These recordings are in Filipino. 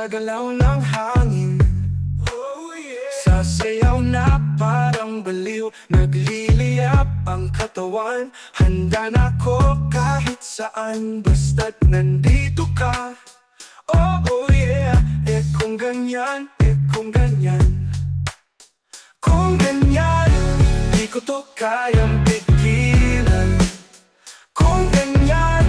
Sa galaw ng hangin, sa sayaw na parang baliw, nagliliyap ang katawan. Handa na ako kahit saan, basta't nandito ka. Oh yeah, kung ganyan, kung ganyan. Kung ganyan, di ko to kayang pigilan. Kung ganyan,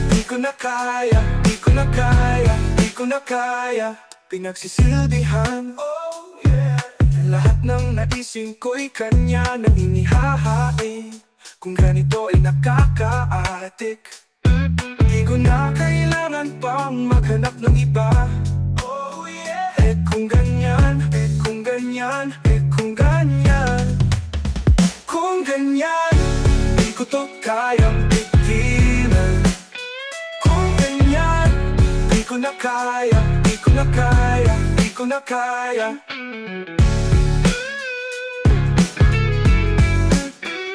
di ko na kaya, di ko na kaya, di ko na kaya. Pinagsisilbihan, oh yeah. Lahat ng naisin ko'y kanya nang inihahain. Kung ganito ay nakakaatik, di ko na kailangan pang maghanap ng iba. Oh yeah. Kung ganyan, kung ganyan, kung ganyan. Kung ganyan, di ko to kayang pigilan. Kung ganyan, di ko na kaya, di ko na kaya, di ko na kaya.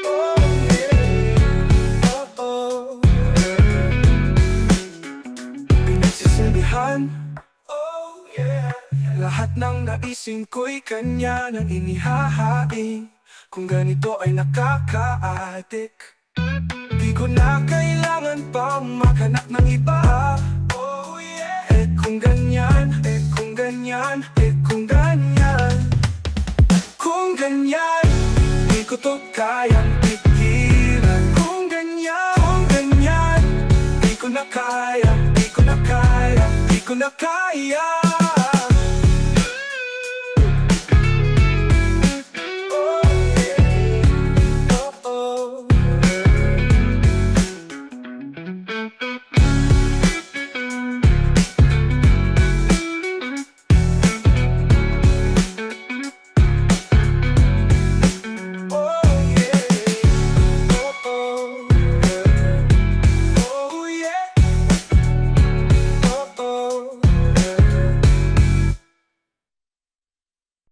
Oh yeah, oh. Pinagsisilbihan, oh yeah. Lahat ng naisin ko'y kanya nang inihahain. Kung ganito ay nakakaadik, di ko na kailangan pang maghanap ng iba. Oh yeah. Kung ganyan, kung ganyan, kung ganyan. Kung ganyan, di ko to kayang pigilan. Kung ganyan, di ko na kaya, di ko na kaya, di ko na kaya.